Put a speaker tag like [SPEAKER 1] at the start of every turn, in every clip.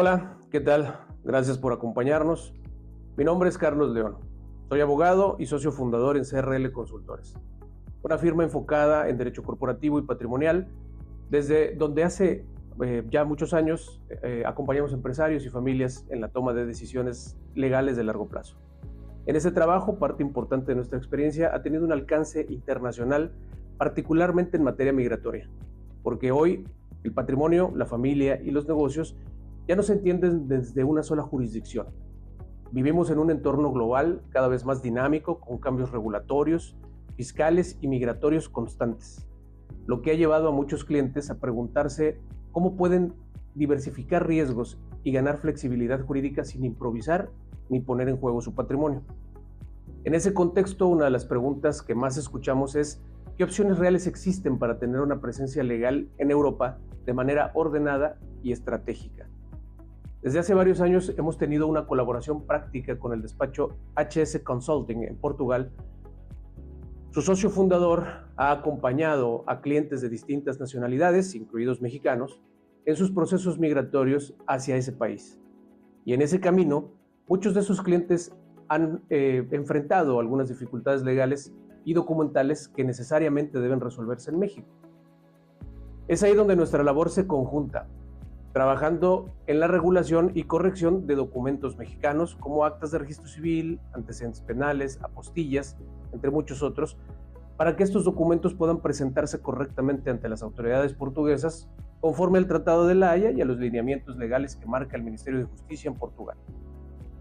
[SPEAKER 1] Hola, ¿qué tal? Gracias por acompañarnos. Mi nombre es Carlos León. Soy abogado y socio fundador en CRL Consultores, una firma enfocada en derecho corporativo y patrimonial, desde donde hace ya muchos años acompañamos empresarios y familias en la toma de decisiones legales de largo plazo. En ese trabajo, parte importante de nuestra experiencia ha tenido un alcance internacional, particularmente en materia migratoria, porque hoy el patrimonio, la familia y los negocios ya no se entienden desde una sola jurisdicción. Vivimos en un entorno global cada vez más dinámico, con cambios regulatorios, fiscales y migratorios constantes, lo que ha llevado a muchos clientes a preguntarse cómo pueden diversificar riesgos y ganar flexibilidad jurídica sin improvisar ni poner en juego su patrimonio. En ese contexto, una de las preguntas que más escuchamos es ¿qué opciones reales existen para tener una presencia legal en Europa de manera ordenada y estratégica? Desde hace varios años hemos tenido una colaboración práctica con el despacho HS Consulting en Portugal. Su socio fundador ha acompañado a clientes de distintas nacionalidades, incluidos mexicanos, en sus procesos migratorios hacia ese país. Y en ese camino, muchos de sus clientes han enfrentado algunas dificultades legales y documentales que necesariamente deben resolverse en México. Es ahí donde nuestra labor se conjunta, trabajando en la regulación y corrección de documentos mexicanos como actas de registro civil, antecedentes penales, apostillas, entre muchos otros, para que estos documentos puedan presentarse correctamente ante las autoridades portuguesas conforme al Tratado de La Haya y a los lineamientos legales que marca el Ministerio de Justicia en Portugal.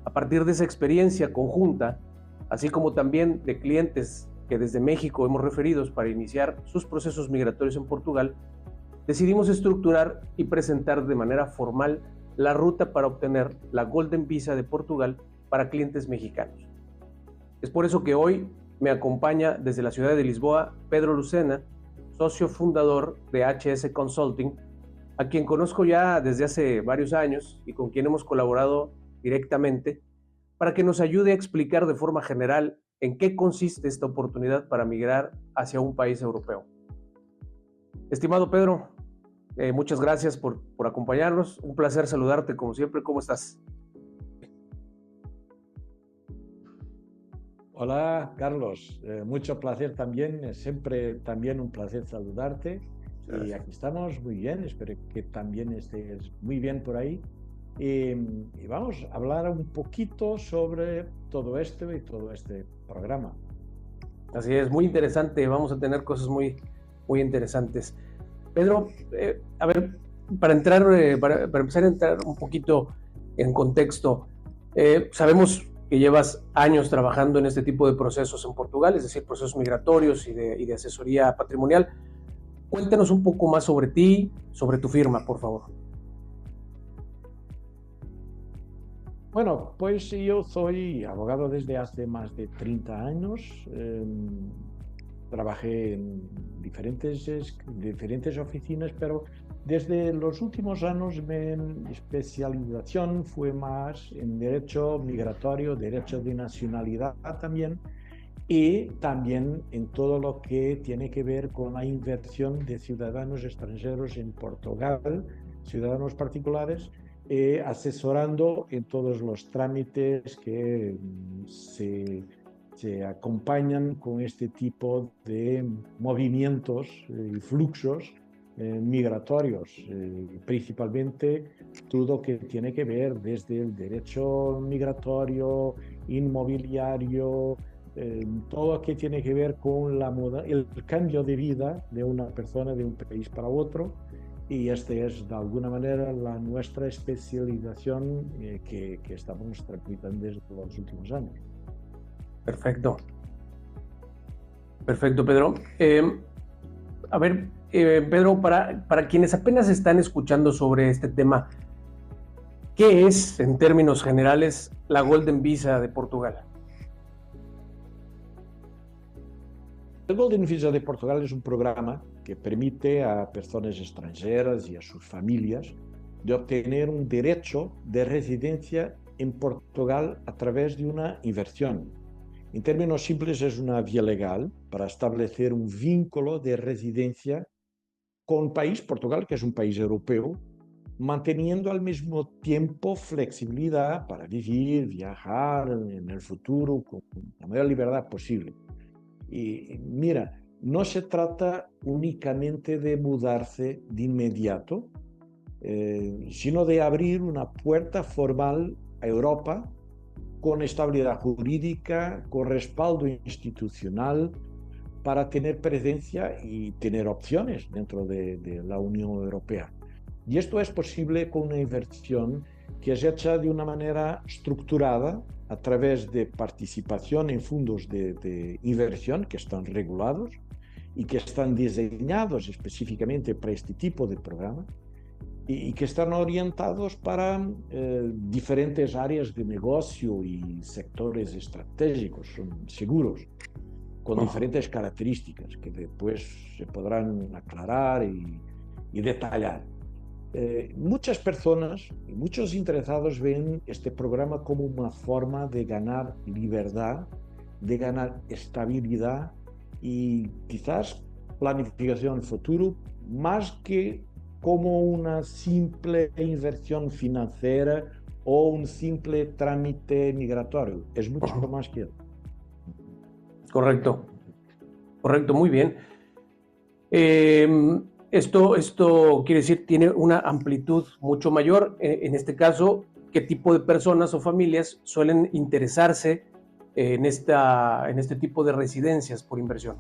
[SPEAKER 1] A partir de esa experiencia conjunta, así como también de clientes que desde México hemos referido para iniciar sus procesos migratorios en Portugal, decidimos estructurar y presentar de manera formal la ruta para obtener la Golden Visa de Portugal para clientes mexicanos. Es por eso que hoy me acompaña desde la ciudad de Lisboa Pedro Lucena, socio fundador de HS Consulting, a quien conozco ya desde hace varios años y con quien hemos colaborado directamente para que nos ayude a explicar de forma general en qué consiste esta oportunidad para migrar hacia un país europeo. Estimado Pedro, muchas gracias por acompañarnos. Un placer saludarte como siempre. ¿Cómo estás?
[SPEAKER 2] Hola, Carlos. Mucho placer también. Siempre también un placer saludarte. Gracias. Y aquí estamos muy bien. Espero que también estés muy bien por ahí. Y vamos a hablar un poquito sobre todo esto y todo este programa.
[SPEAKER 1] Así es, muy interesante. Vamos a tener cosas muy interesantes. Pedro, a ver, para empezar a entrar un poquito en contexto, sabemos que llevas años trabajando en este tipo de procesos en Portugal, es decir, procesos migratorios y de asesoría patrimonial. Cuéntanos un poco más sobre ti, sobre tu firma, por favor.
[SPEAKER 2] Bueno, pues yo soy abogado desde hace más de 30 años. Trabajé en diferentes oficinas, pero desde los últimos años mi especialización fue más en derecho migratorio, derecho de nacionalidad también, y también en todo lo que tiene que ver con la inversión de ciudadanos extranjeros en Portugal, ciudadanos particulares, asesorando en todos los trámites que se acompañan con este tipo de movimientos y fluxos migratorios, principalmente todo lo que tiene que ver desde el derecho migratorio, inmobiliario, todo lo que tiene que ver con el cambio de vida de una persona de un país para otro. Y esta es de alguna manera nuestra especialización que estamos tramitando desde los últimos años.
[SPEAKER 1] Perfecto, Pedro. A ver, Pedro, para quienes apenas están escuchando sobre este tema, ¿qué es, en términos generales, la Golden Visa de Portugal?
[SPEAKER 2] El Golden Visa de Portugal es un programa que permite a personas extranjeras y a sus familias de obtener un derecho de residencia en Portugal a través de una inversión. En términos simples, es una vía legal para establecer un vínculo de residencia con un país, Portugal, que es un país europeo, manteniendo al mismo tiempo flexibilidad para vivir, viajar en el futuro con la mayor libertad posible. Y mira, no se trata únicamente de mudarse de inmediato, sino de abrir una puerta formal a Europa con estabilidad jurídica, con respaldo institucional, para tener presencia y tener opciones dentro de la Unión Europea. Y esto es posible con una inversión que es hecha de una manera estructurada a través de participación en fondos de inversión que están regulados y que están diseñados específicamente para este tipo de programa y que están orientados para diferentes áreas de negocio y sectores estratégicos, son seguros, con diferentes características que después se podrán aclarar y detallar. Muchas personas y muchos interesados ven este programa como una forma de ganar libertad, de ganar estabilidad y quizás planificación futuro, más que como una simple inversión financiera o un simple trámite migratorio. Es mucho más que eso.
[SPEAKER 1] Correcto, correcto, muy bien. Esto quiere decir, tiene una amplitud mucho mayor. En este caso, ¿qué tipo de personas o familias suelen interesarse en este tipo de residencias por inversión?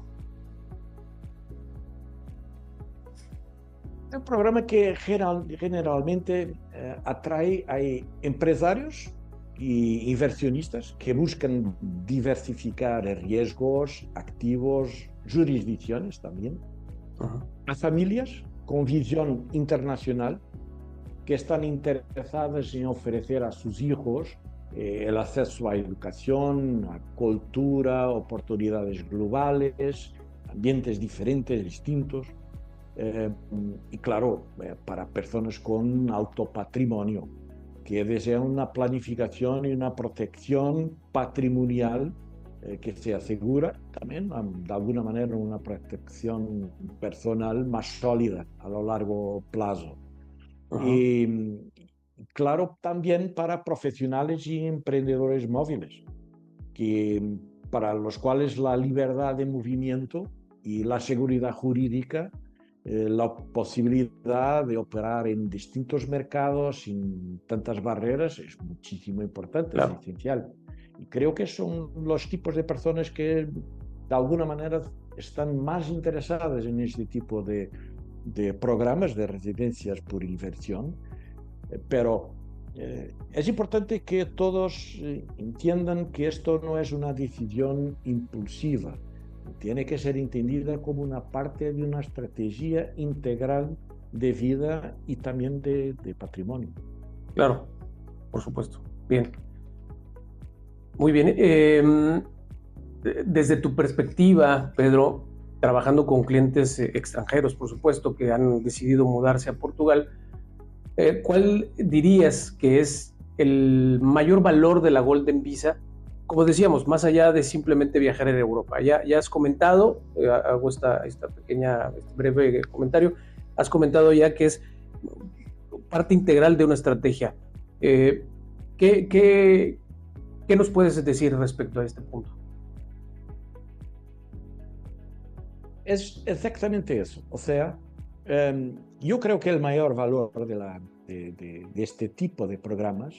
[SPEAKER 2] Es un programa que generalmente atrae a empresarios y inversionistas que buscan diversificar riesgos, activos, jurisdicciones también, a familias con visión internacional que están interesadas en ofrecer a sus hijos el acceso a educación, a cultura, oportunidades globales, ambientes diferentes, distintos. Y claro, para personas con alto patrimonio, que desean una planificación y una protección patrimonial que se asegura también, de alguna manera, una protección personal más sólida a lo largo plazo. Y claro, también para profesionales y emprendedores móviles, para los cuales la libertad de movimiento y la seguridad jurídica, la posibilidad de operar en distintos mercados sin tantas barreras es muchísimo importante, claro. Es esencial. Y creo que son los tipos de personas que de alguna manera están más interesadas en este tipo de programas de residencias por inversión, pero es importante que todos entiendan que esto no es una decisión impulsiva. Tiene que ser entendida como una parte de una estrategia integral de vida y también de patrimonio.
[SPEAKER 1] Claro, por supuesto. Bien. Muy bien. Desde tu perspectiva, Pedro, trabajando con clientes extranjeros, por supuesto, que han decidido mudarse a Portugal, ¿cuál dirías que es el mayor valor de la Golden Visa? Como decíamos, más allá de simplemente viajar en Europa. Ya has comentado, hago este breve comentario, has comentado ya que es parte integral de una estrategia. ¿Qué nos puedes decir respecto a este punto?
[SPEAKER 2] Es exactamente eso. O sea, yo creo que el mayor valor de este tipo de programas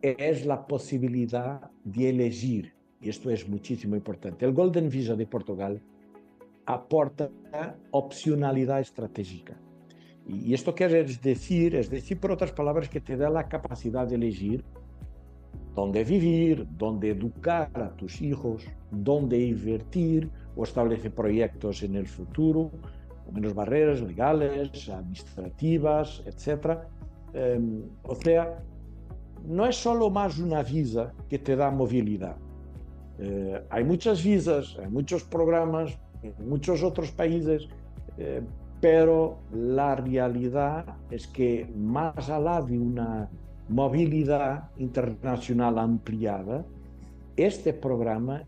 [SPEAKER 2] es la posibilidad de elegir, y esto es muchísimo importante. El Golden Visa de Portugal aporta opcionalidad estratégica. Y esto quiere decir, por otras palabras, que te da la capacidad de elegir dónde vivir, dónde educar a tus hijos, dónde invertir o establecer proyectos en el futuro, con menos barreras legales, administrativas, etc. O sea, no es solo más una visa que te da movilidad. Hay muchas visas, hay muchos programas en muchos otros países, pero la realidad es que más allá de una movilidad internacional ampliada, este programa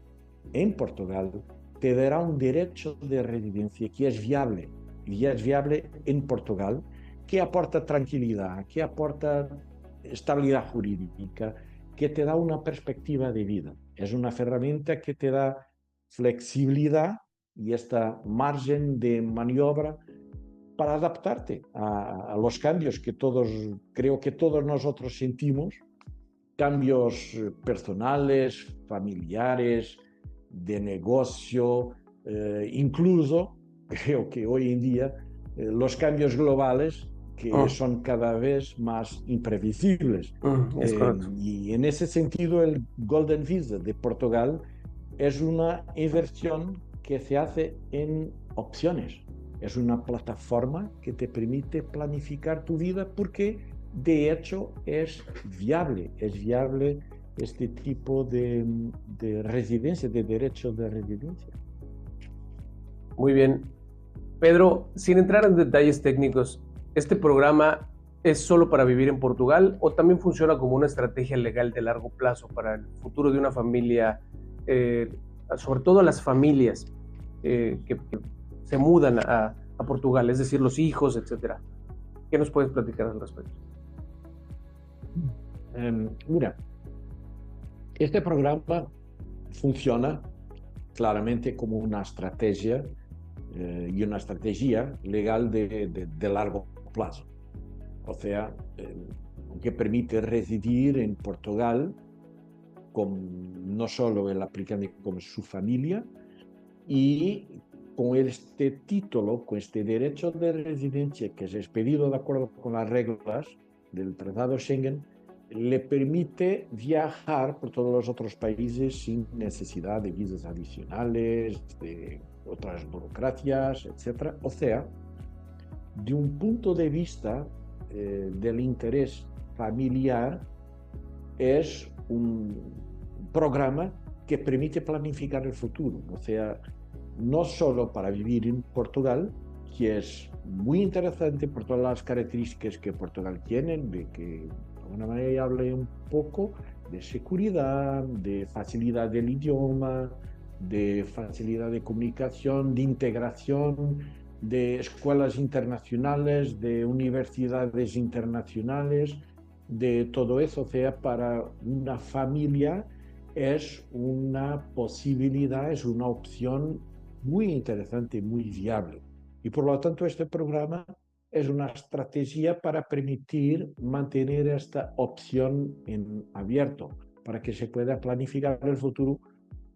[SPEAKER 2] en Portugal te dará un derecho de residencia que es viable, y es viable en Portugal, que aporta tranquilidad, que aporta estabilidad jurídica, que te da una perspectiva de vida. Es una herramienta que te da flexibilidad y esta margen de maniobra para adaptarte a los cambios que todos, creo que todos nosotros sentimos, cambios personales, familiares, de negocio, incluso creo que hoy en día los cambios globales que son cada vez más imprevisibles.
[SPEAKER 1] Es correcto.
[SPEAKER 2] Y en ese sentido el Golden Visa de Portugal es una inversión que se hace en opciones. Es una plataforma que te permite planificar tu vida porque de hecho es viable este tipo de residencia, de derecho de residencia.
[SPEAKER 1] Muy bien. Pedro, sin entrar en detalles técnicos, ¿este programa es solo para vivir en Portugal o también funciona como una estrategia legal de largo plazo para el futuro de una familia, sobre todo las familias que se mudan a Portugal, es decir, los hijos, etcétera? ¿Qué nos puedes platicar al respecto?
[SPEAKER 2] Mira, este programa funciona claramente como una estrategia y una estrategia legal de largo plazo. O sea, que permite residir en Portugal no solo el aplicante como su familia, y con este título, con este derecho de residencia que es expedido de acuerdo con las reglas del Tratado Schengen, le permite viajar por todos los otros países sin necesidad de visas adicionales, de otras burocracias, etc. O sea, de un punto de vista del interés familiar, es un programa que permite planificar el futuro. O sea, no solo para vivir en Portugal, que es muy interesante por todas las características que Portugal tiene, de que de alguna manera hable un poco de seguridad, de facilidad del idioma, de facilidad de comunicación, de integración, de escuelas internacionales, de universidades internacionales, de todo eso. O sea, para una familia es una posibilidad, es una opción muy interesante, muy viable. Y por lo tanto este programa es una estrategia para permitir mantener esta opción en abierto, para que se pueda planificar el futuro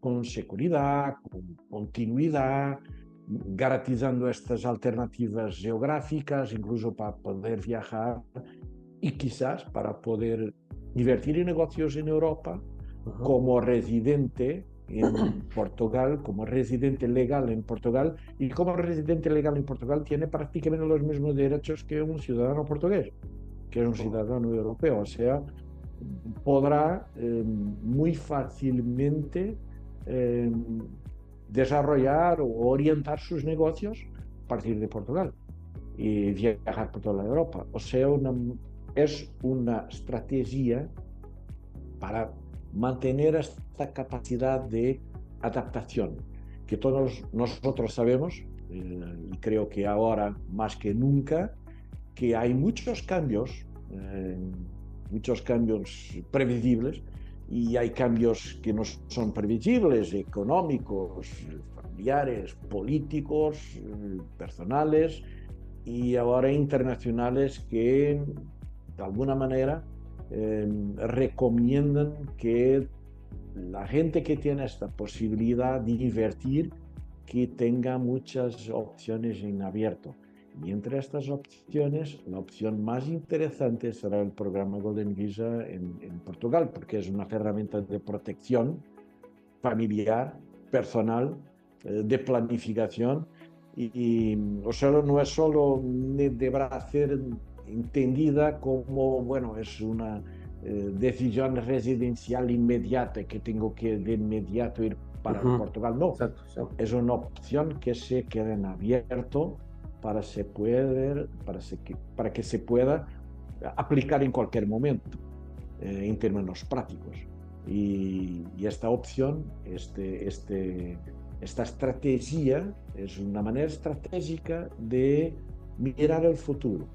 [SPEAKER 2] con seguridad, con continuidad, garantizando estas alternativas geográficas, incluso para poder viajar y quizás para poder invertir en negocios en Europa como residente en Portugal, como residente legal en Portugal, y como residente legal en Portugal tiene prácticamente los mismos derechos que un ciudadano portugués, que es un ciudadano europeo. O sea, podrá muy fácilmente desarrollar o orientar sus negocios a partir de Portugal y viajar por toda la Europa. O sea, es una estrategia para mantener esta capacidad de adaptación que todos nosotros sabemos, y creo que ahora más que nunca, que hay muchos cambios previsibles, y hay cambios que no son previsibles, económicos, familiares, políticos, personales y ahora internacionales, que de alguna manera recomiendan que la gente que tiene esta posibilidad de invertir, que tenga muchas opciones en abierto. Y entre estas opciones, la opción más interesante será el programa Golden Visa en Portugal, porque es una herramienta de protección familiar, personal, de planificación, o sea, no es solo, deberá ser entendida como, bueno, es una decisión residencial inmediata, que tengo que de inmediato ir para Portugal. No,
[SPEAKER 1] exacto, sí.
[SPEAKER 2] Es una opción que se queda en abierto para que se pueda aplicar en cualquier momento, en términos prácticos. Y esta opción, esta estrategia, es una manera estratégica de mirar el futuro,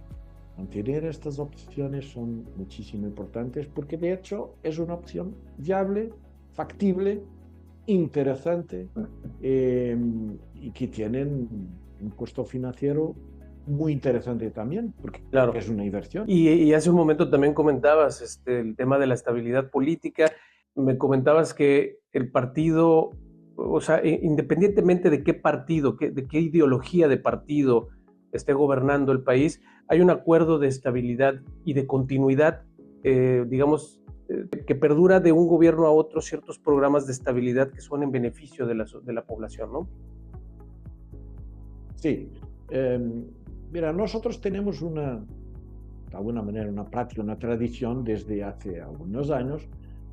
[SPEAKER 2] Mantener estas opciones son muchísimo importantes porque de hecho es una opción viable, factible, interesante y que tienen un costo financiero muy interesante también porque
[SPEAKER 1] Claro.
[SPEAKER 2] es una inversión.
[SPEAKER 1] Y hace un momento también comentabas el tema de la estabilidad política. Me comentabas que el partido, o sea, independientemente de qué partido, de qué ideología de partido esté gobernando el país, hay un acuerdo de estabilidad y de continuidad, digamos, que perdura de un gobierno a otro ciertos programas de estabilidad que son en beneficio de la población, ¿no?
[SPEAKER 2] Sí. Mira, nosotros tenemos de alguna manera, una práctica, una tradición desde hace algunos años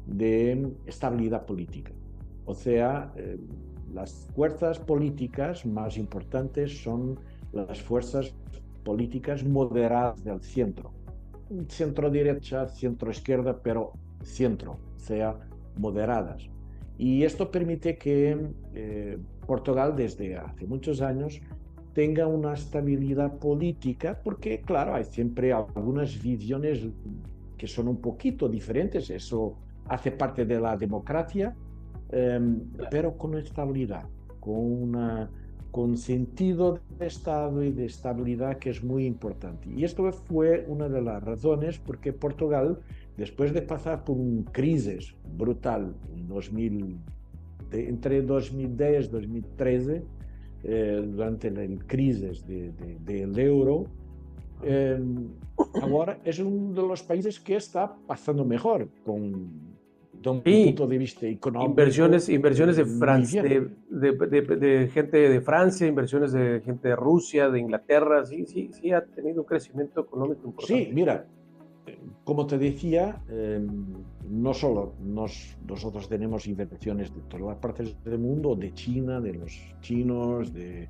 [SPEAKER 2] de estabilidad política. O sea, las fuerzas políticas más importantes son las fuerzas políticas moderadas del centro. Centro derecha, centro izquierda, pero centro, o sea, moderadas. Y esto permite que Portugal desde hace muchos años tenga una estabilidad política, porque claro, hay siempre algunas visiones que son un poquito diferentes, eso hace parte de la democracia, pero con estabilidad, con sentido de Estado y de estabilidad que es muy importante. Y esto fue una de las razones por qué Portugal, después de pasar por una crisis brutal entre 2010 y 2013, durante la crisis del euro, ahora es uno de los países que está pasando mejor, de un
[SPEAKER 1] Sí,
[SPEAKER 2] punto de vista económico,
[SPEAKER 1] inversiones
[SPEAKER 2] muy bien.
[SPEAKER 1] de gente de Francia, inversiones de gente de Rusia, de Inglaterra, sí ha tenido un crecimiento económico
[SPEAKER 2] Sí,
[SPEAKER 1] importante.
[SPEAKER 2] mira, como te decía, no solo nosotros tenemos inversiones de todas las partes del mundo, de China, de los chinos, de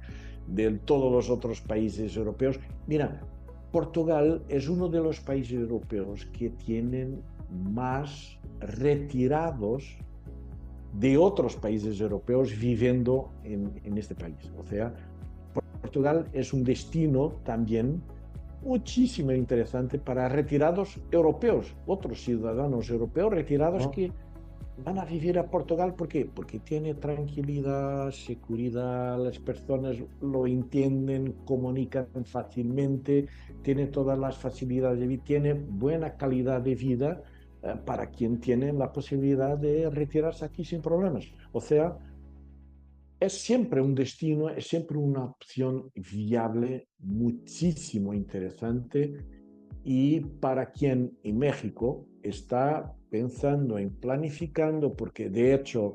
[SPEAKER 2] todos los otros países europeos. Mira, Portugal es uno de los países europeos que tienen más retirados de otros países europeos viviendo en este país. O sea, Portugal es un destino también muchísimo interesante para retirados europeos, otros ciudadanos europeos retirados
[SPEAKER 1] ¿No?
[SPEAKER 2] que van a vivir a Portugal. ¿Por qué? Porque tiene tranquilidad, seguridad, las personas lo entienden, comunican fácilmente, tiene todas las facilidades de vida, tiene buena calidad de vida para quien tiene la posibilidad de retirarse aquí sin problemas. O sea, es siempre un destino, es siempre una opción viable, muchísimo interesante y para quien en México está pensando en planificando, porque de hecho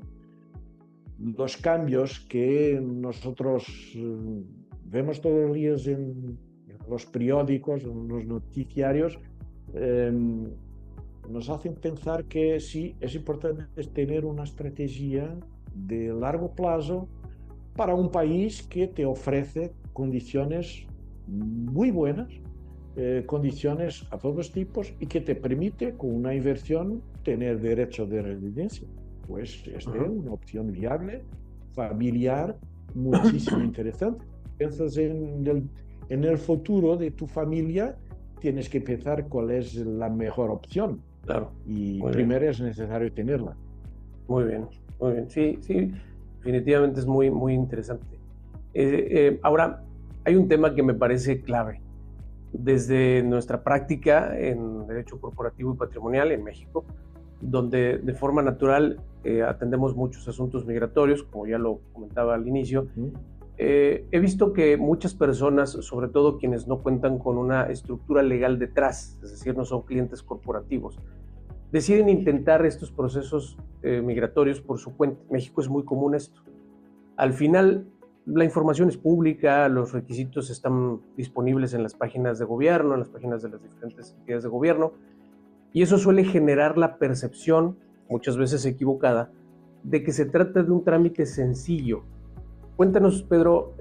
[SPEAKER 2] los cambios que nosotros vemos todos los días en los periódicos, en los noticiarios, eh, nos hacen pensar que sí, es importante tener una estrategia de largo plazo para un país que te ofrece condiciones muy buenas, condiciones a todos tipos y que te permite con una inversión tener derecho de residencia. Pues esta es una opción viable, familiar, muchísimo interesante. Piensas en el futuro de tu familia, tienes que pensar cuál es la mejor opción
[SPEAKER 1] Claro,
[SPEAKER 2] y
[SPEAKER 1] muy bien,
[SPEAKER 2] primero es necesario tenerla.
[SPEAKER 1] muy bien, muy bien. Sí, definitivamente es muy interesante. Ahora, hay un tema que me parece clave. Desde nuestra práctica en Derecho Corporativo y Patrimonial en México, donde de forma natural atendemos muchos asuntos migratorios, como ya lo comentaba al inicio. He visto que muchas personas, sobre todo quienes no cuentan con una estructura legal detrás, es decir, no son clientes corporativos, deciden intentar estos procesos migratorios por su cuenta. En México es muy común esto. Al final, la información es pública, los requisitos están disponibles en las páginas de gobierno, en las páginas de las diferentes entidades de gobierno, y eso suele generar la percepción, muchas veces equivocada, de que se trata de un trámite sencillo. Cuéntanos, Pedro,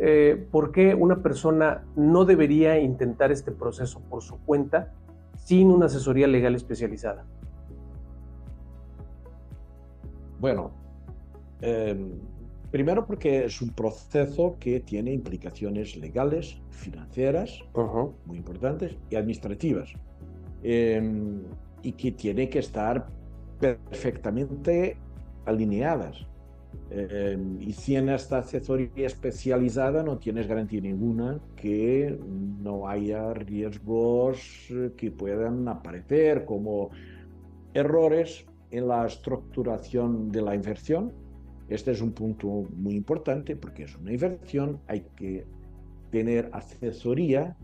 [SPEAKER 1] ¿por qué una persona no debería intentar este proceso por su cuenta sin una asesoría legal especializada?
[SPEAKER 2] Bueno, Primero porque es un proceso que tiene implicaciones legales, financieras, muy importantes, y administrativas, eh, y que tiene que estar perfectamente alineadas. Y si en esta asesoría especializada no tienes garantía ninguna que no haya riesgos que puedan aparecer, como errores en la estructuración de la inversión. Este es un punto muy importante porque es una inversión, hay que tener asesoría,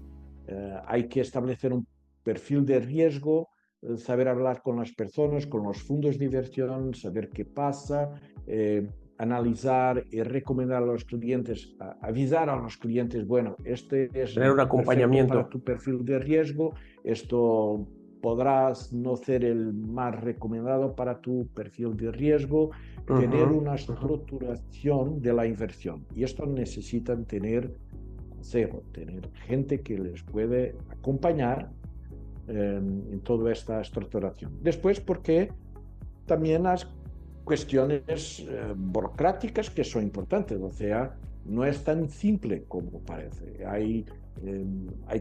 [SPEAKER 2] hay que establecer un perfil de riesgo, saber hablar con las personas, con los fondos de inversión, saber qué pasa, analizar y recomendar a los clientes, avisar a los clientes, bueno, este es
[SPEAKER 1] Tener un
[SPEAKER 2] perfecto para
[SPEAKER 1] acompañamiento.
[SPEAKER 2] tu perfil de riesgo, esto podrás no ser el más recomendado para tu perfil de riesgo, tener una estructuración de la inversión. Y esto necesitan tener consejo, tener gente que les puede acompañar en toda esta estructuración. Después, porque también las cuestiones burocráticas que son importantes, o sea, no es tan simple como parece. Hay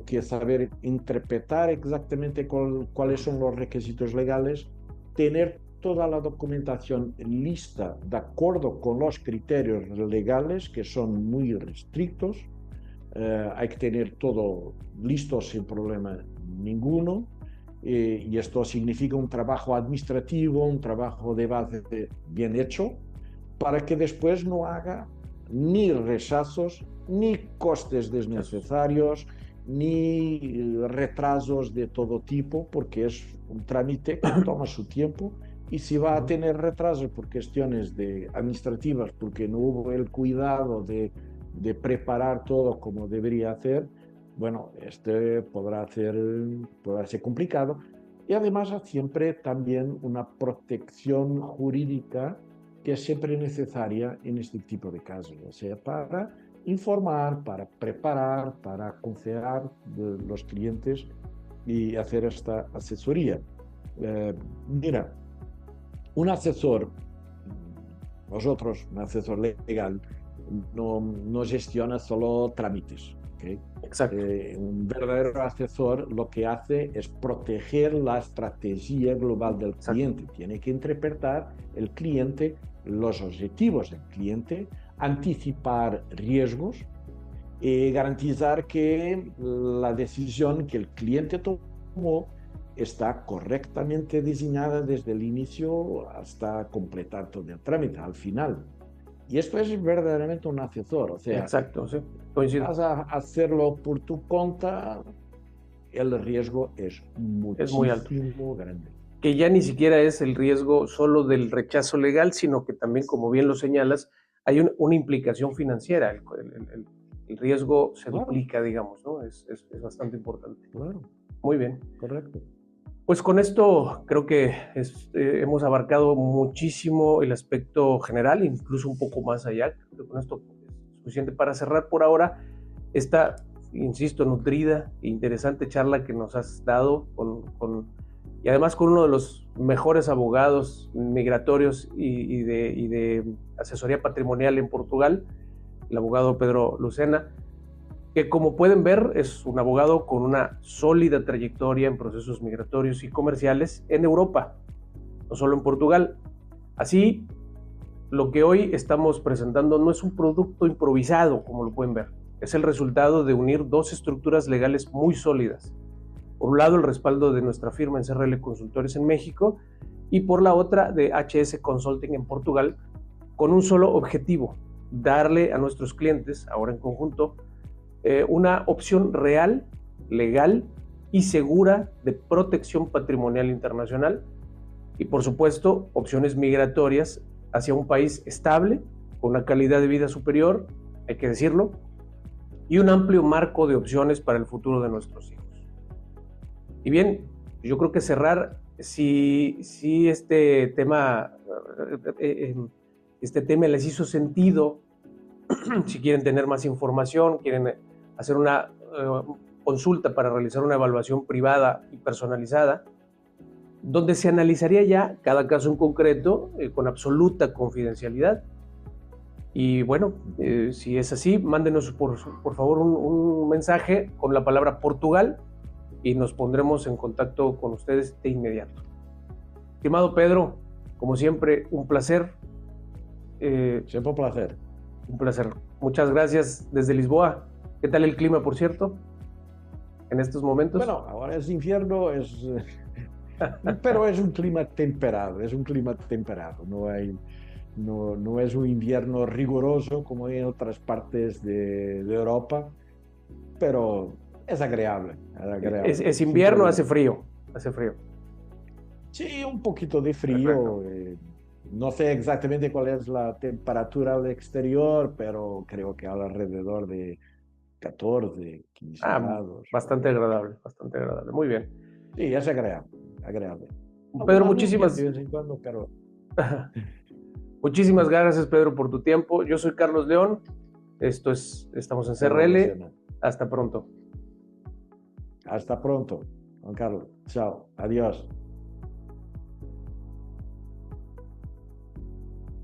[SPEAKER 2] que saber interpretar exactamente cuáles son los requisitos legales, tener toda la documentación lista de acuerdo con los criterios legales que son muy restrictos. Hay que tener todo listo sin problema ninguno. Y esto significa un trabajo administrativo, un trabajo de base bien hecho, para que después no haga ni rechazos, ni costes desnecesarios, ni retrasos de todo tipo, porque es un trámite que toma su tiempo. Y si va a tener retrasos por cuestiones administrativas, porque no hubo el cuidado de preparar todo como debería hacer, bueno, podrá ser complicado. Y además siempre también una protección jurídica que es siempre necesaria en este tipo de casos, o sea, para informar, para preparar, para aconsejar de los clientes y hacer esta asesoría. Mira, un asesor, nosotros, un asesor legal, no gestiona solo trámites. ¿Okay?
[SPEAKER 1] Exacto.
[SPEAKER 2] Un verdadero asesor lo que hace es proteger la estrategia global del cliente. Tiene que interpretar el cliente, los objetivos del cliente, anticipar riesgos y garantizar que la decisión que el cliente tomó está correctamente diseñada desde el inicio hasta completar todo el trámite, al final. Y esto es verdaderamente un asesor, o sea,
[SPEAKER 1] Exacto, sí, coincido.
[SPEAKER 2] vas a hacerlo por tu cuenta, el riesgo es
[SPEAKER 1] muy alto.
[SPEAKER 2] muchísimo grande.
[SPEAKER 1] Que ya ni siquiera es el riesgo solo del rechazo legal, sino que también, como bien lo señalas, hay una implicación financiera. El riesgo se duplica, digamos, ¿no? Es bastante importante.
[SPEAKER 2] Claro.
[SPEAKER 1] Muy bien.
[SPEAKER 2] Correcto.
[SPEAKER 1] Pues con esto creo que hemos abarcado muchísimo el aspecto general, incluso un poco más allá. Creo que con esto es suficiente para cerrar por ahora esta, insisto, nutrida e interesante charla que nos has dado y además con uno de los mejores abogados migratorios y de asesoría patrimonial en Portugal, el abogado Pedro Lucena, que como pueden ver es un abogado con una sólida trayectoria en procesos migratorios y comerciales en Europa, no solo en Portugal. Así, lo que hoy estamos presentando no es un producto improvisado, como lo pueden ver, es el resultado de unir dos estructuras legales muy sólidas. Por un lado, el respaldo de nuestra firma en CRL Consultores en México y por la otra de HS Consulting en Portugal, con un solo objetivo: darle a nuestros clientes, ahora en conjunto, una opción real, legal y segura de protección patrimonial internacional y, por supuesto, opciones migratorias hacia un país estable, con una calidad de vida superior, hay que decirlo, y un amplio marco de opciones para el futuro de nuestros hijos. Y bien, yo creo que cerrar, si este tema les hizo sentido, si quieren tener más información, quieren hacer una consulta para realizar una evaluación privada y personalizada, donde se analizaría ya cada caso en concreto con absoluta confidencialidad. Y bueno, si es así, mándenos por favor un mensaje con la palabra Portugal y nos pondremos en contacto con ustedes de inmediato. Estimado Pedro, como siempre, un placer.
[SPEAKER 2] Siempre un placer.
[SPEAKER 1] Un placer. Muchas gracias desde Lisboa. ¿Qué tal el clima, por cierto, en estos momentos?
[SPEAKER 2] Bueno, ahora es invierno, pero es un clima temperado, no es un invierno riguroso como en otras partes de Europa, pero es agradable.
[SPEAKER 1] Es invierno, hace frío.
[SPEAKER 2] Sí, un poquito de frío. No sé exactamente cuál es la temperatura al exterior, pero creo que alrededor de 14, 15 grados.
[SPEAKER 1] Bastante agradable. Muy bien.
[SPEAKER 2] Sí, es agradable.
[SPEAKER 1] Pedro,
[SPEAKER 2] muchísimas de vez en cuando, pero...
[SPEAKER 1] Muchísimas gracias, Pedro, por tu tiempo. Yo soy Carlos León. Estamos en CRL. Hasta pronto.
[SPEAKER 2] Hasta pronto, Juan Carlos. Chao. Adiós.